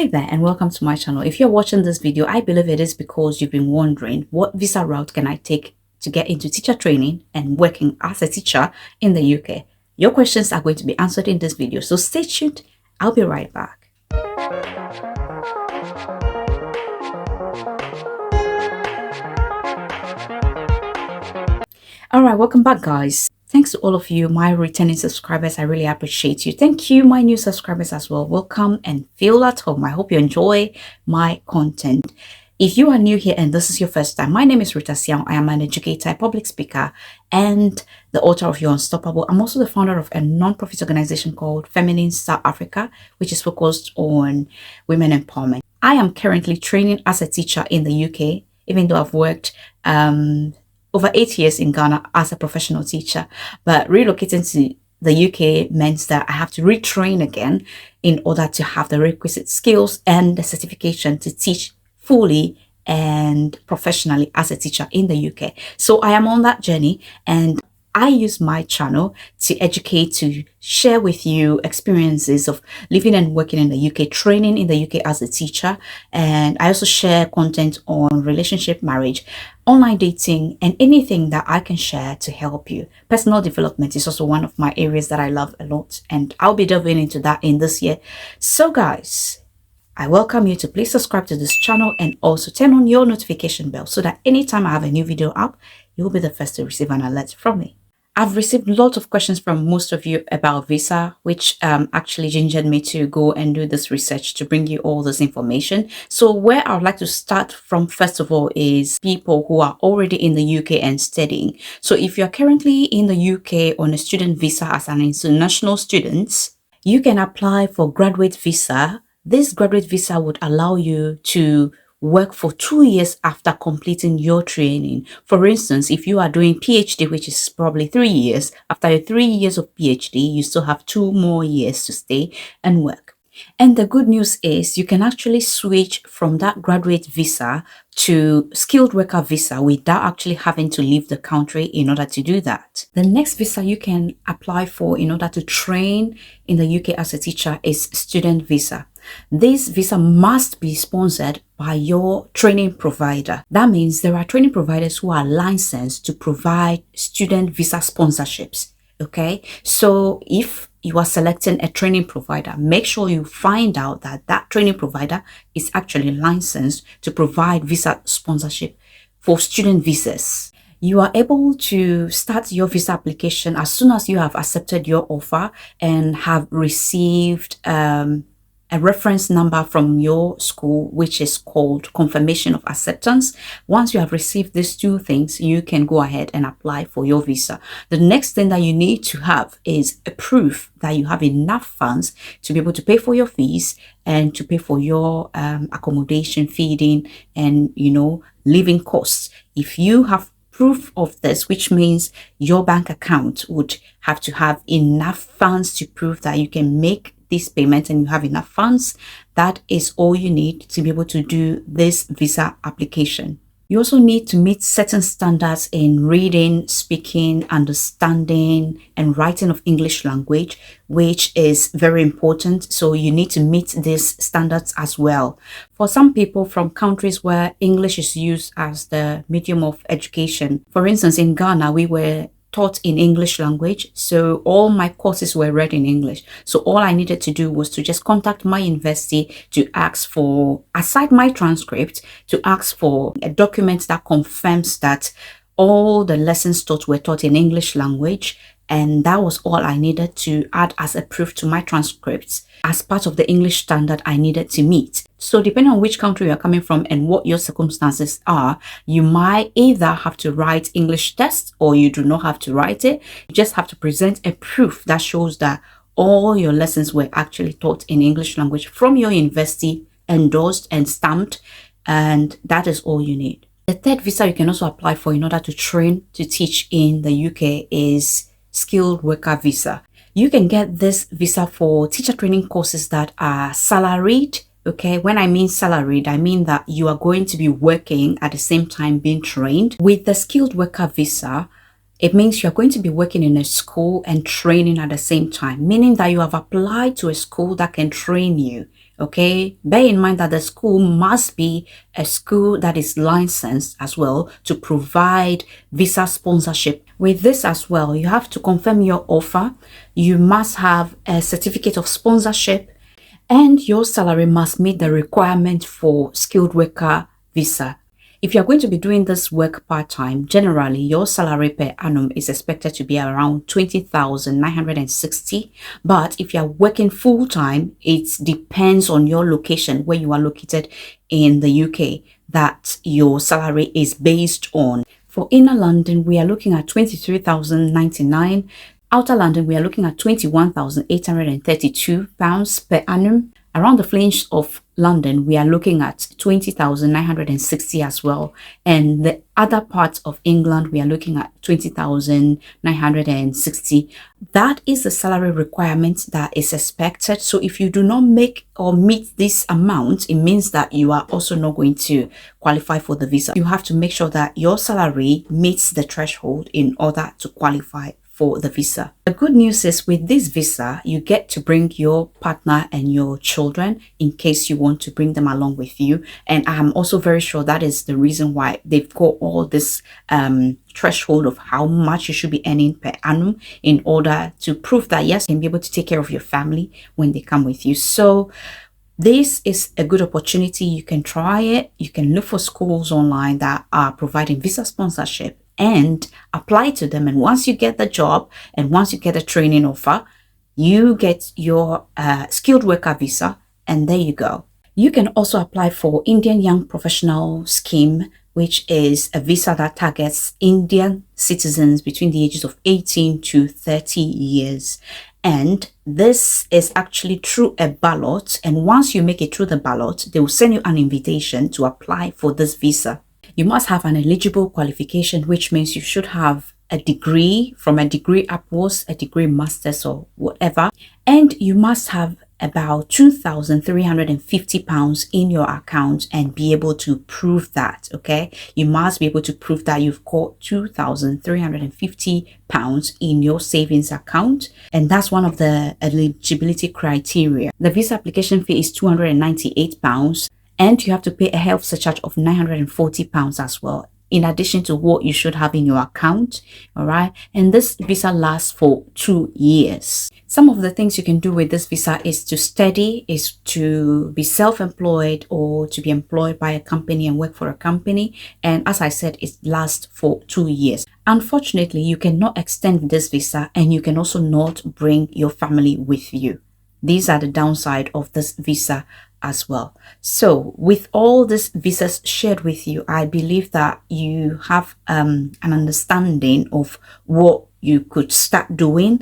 Hi there and welcome to my channel. If you're watching this video, I believe it is because you've been wondering what visa route can I take to get into teacher training and working as a teacher in the UK. Your questions are going to be answered in this video, so stay tuned. I'll be right back. Alright, welcome back guys. Thanks to all of you, my returning subscribers. I really appreciate you. Thank you, my new subscribers as well. Welcome and feel at home. I hope you enjoy my content. If you are new here and this is your first time, my name is Rita Siang. I am an educator, a public speaker, and the author of You're Unstoppable. I'm also the founder of a non-profit organization called Feminine South Africa, which is focused on women empowerment. I am currently training as a teacher in the UK, even though I've worked over 8 years in Ghana as a professional teacher, but relocating to the UK means that I have to retrain again in order to have the requisite skills and the certification to teach fully and professionally as a teacher in the UK. So I am on that journey and I use my channel to educate, to share with you experiences of living and working in the UK, training in the UK as a teacher. And I also share content on relationship, marriage, online dating, and anything that I can share to help you. Personal development is also one of my areas that I love a lot, and I'll be delving into that in this year. So guys, I welcome you to please subscribe to this channel and also turn on your notification bell so that anytime I have a new video up, you'll be the first to receive an alert from me. I've received lots of questions from most of you about visa, which actually gingered me to go and do this research to bring you all this information. So where I would like to start from first of all is people who are already in the UK and studying. So if you're currently in the UK on a student visa as an international student, you can apply for graduate visa. This graduate visa would allow you to work for 2 years after completing your training. For instance, if you are doing PhD, which is probably 3 years, after your 3 years of PhD, you still have 2 more years to stay and work. And the good news is you can actually switch from that graduate visa to skilled worker visa without actually having to leave the country in order to do that. The next visa you can apply for in order to train in the UK as a teacher is student visa. This visa must be sponsored by your training provider. That means there are training providers who are licensed to provide student visa sponsorships. Okay, so if you are selecting a training provider, make sure you find out that that training provider is actually licensed to provide visa sponsorship for student visas. You are able to start your visa application as soon as you have accepted your offer and have received a reference number from your school, which is called confirmation of acceptance. Once you have received these 2 things, you can go ahead and apply for your visa. The next thing that you need to have is a proof that you have enough funds to be able to pay for your fees and to pay for your accommodation, feeding, and living costs. If you have proof of this, which means your bank account would have to have enough funds to prove that you can make this payment and you have enough funds, that is all you need to be able to do this visa application. You also need to meet certain standards in reading, speaking, understanding, and writing of English language, which is very important. So you need to meet these standards as well. For some people from countries where English is used as the medium of education, for instance, in Ghana, we were taught in English language, so all my courses were read in English. So all I needed to do was to just contact my university to ask for, aside my transcript, to ask for a document that confirms that all the lessons taught were taught in English language, and that was all I needed to add as a proof to my transcripts as part of the English standard I needed to meet. So depending on which country you're coming from and what your circumstances are, you might either have to write English tests or you do not have to write it. You just have to present a proof that shows that all your lessons were actually taught in English language from your university, endorsed and stamped, and that is all you need. The third visa you can also apply for in order to train to teach in the UK is skilled worker visa. You can get this visa for teacher training courses that are salaried. Okay, when I mean salaried, I mean that you are going to be working at the same time being trained. With the skilled worker visa, it means you're going to be working in a school and training at the same time, meaning that you have applied to a school that can train you. Okay, bear in mind that the school must be a school that is licensed as well to provide visa sponsorship. With this as well, you have to confirm your offer. You must have a certificate of sponsorship, and your salary must meet the requirement for skilled worker visa. If you're going to be doing this work part-time, generally your salary per annum is expected to be around 20,960. But if you're working full-time, it depends on your location, where you are located in the UK, that your salary is based on. For inner London, we are looking at 23,099. Outer London, we are looking at £21,832 per annum. Around the fringe of London, we are looking at 20,960 as well. And the other parts of England, we are looking at 20,960. That is the salary requirement that is expected. So if you do not make or meet this amount, it means that you are also not going to qualify for the visa. You have to make sure that your salary meets the threshold in order to qualify for the visa. The good news is with this visa, you get to bring your partner and your children in case you want to bring them along with you. And I'm also very sure that is the reason why they've got all this threshold of how much you should be earning per annum in order to prove that yes, you can be able to take care of your family when they come with you. So this is a good opportunity. You can try it. You can look for schools online that are providing visa sponsorship and apply to them. And once you get the job and once you get a training offer, you get your skilled worker visa, and there you go. You can also apply for Indian Young Professional Scheme, which is a visa that targets Indian citizens between the ages of 18 to 30 years. And this is actually through a ballot. And once you make it through the ballot, they will send you an invitation to apply for this visa. You must have an eligible qualification, which means you should have a degree, from a degree upwards, a degree master's or whatever. And you must have about £2,350 in your account and be able to prove that, okay? You must be able to prove that you've got £2,350 in your savings account. And that's one of the eligibility criteria. The visa application fee is £298. And you have to pay a health surcharge of £940 as well, in addition to what you should have in your account. All right. And this visa lasts for 2 years. Some of the things you can do with this visa is to study, is to be self-employed, or to be employed by a company and work for a company. And as I said, it lasts for 2 years. Unfortunately, you cannot extend this visa, and you can also not bring your family with you. These are the downside of this visa as well. So with all these visas shared with you, I believe that you have an understanding of what you could start doing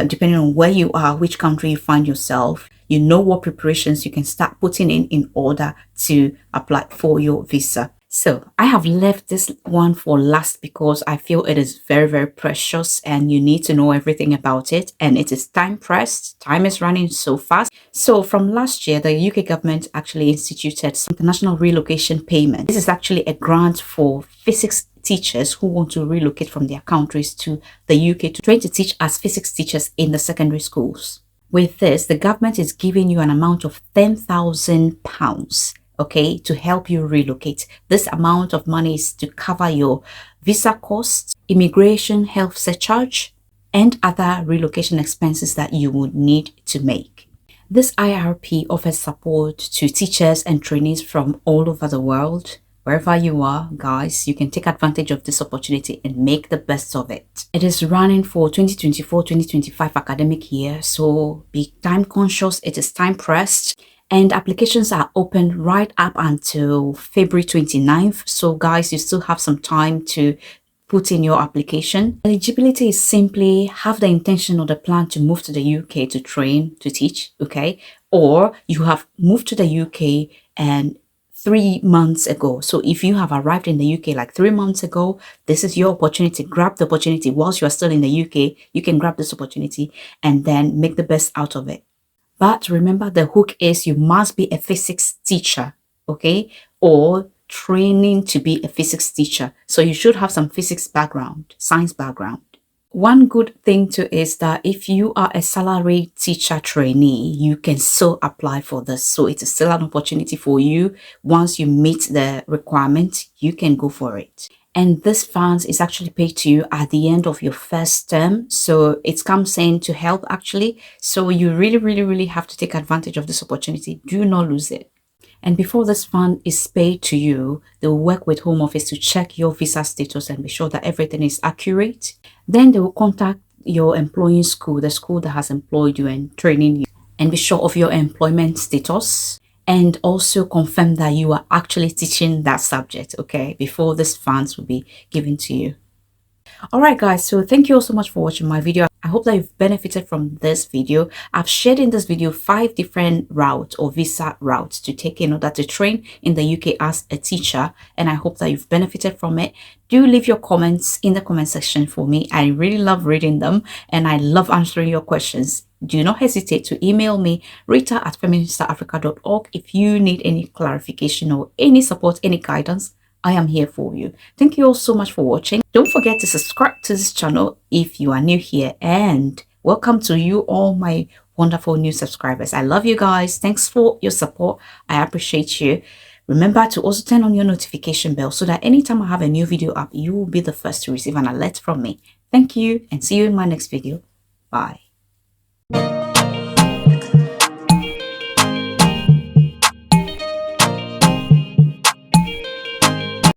depending on where you are, which country you find yourself. You know what preparations you can start putting in order to apply for your visa. So I have left this one for last because I feel it is very, very precious and you need to know everything about it. And it is time pressed. Time is running so fast. So from last year, the UK government actually instituted some international relocation payment. This is actually a grant for physics teachers who want to relocate from their countries to the UK to train to teach as physics teachers in the secondary schools. With this, the government is giving you an amount of £10,000. Okay, to help you relocate. This amount of money is to cover your visa costs, immigration health surcharge, and other relocation expenses that you would need to make. This IRP offers support to teachers and trainees from all over the world. Wherever you are, guys, you can take advantage of this opportunity and make the best of it. It is running for 2024-2025 academic year, so be time conscious. It is time pressed. And applications are open right up until February 29th. So guys, you still have some time to put in your application. Eligibility is simply have the intention or the plan to move to the UK to train, to teach, okay? Or you have moved to the UK and 3 months ago. So if you have arrived in the UK like 3 months ago, this is your opportunity. Grab the opportunity. Whilst you are still in the UK, you can grab this opportunity and then make the best out of it. But remember, the hook is you must be a physics teacher, okay? Or training to be a physics teacher. So you should have some physics background, science background. One good thing too is that if you are a salary teacher trainee, you can still apply for this. So it's still an opportunity for you. Once you meet the requirement, you can go for it. And this funds is actually paid to you at the end of your first term. So it comes in to help actually. So you really have to take advantage of this opportunity. Do not lose it. And before this fund is paid to you, they will work with Home Office to check your visa status and be sure that everything is accurate. Then they will contact your employing school, the school that has employed you and training you, and be sure of your employment status and also confirm that you are actually teaching that subject, okay, before this funds will be given to you. All right, guys, so thank you all so much for watching my video. I hope that you've benefited from this video. I've shared in this video 5 different routes or visa routes to take in order to train in the UK as a teacher, and I hope that you've benefited from it. Do leave your comments in the comment section for me. I really love reading them and I love answering your questions. Do not hesitate to email me, rita@feministerafrica.org, if you need any clarification or any support, any guidance. I am here for you. Thank you all so much for watching. Don't forget to subscribe to this channel if you are new here, and welcome to you all my wonderful new subscribers. I love you guys. Thanks for your support. I appreciate you. Remember to also turn on your notification bell so that anytime I have a new video up, you will be the first to receive an alert from me. Thank you and see you in my next video. Bye.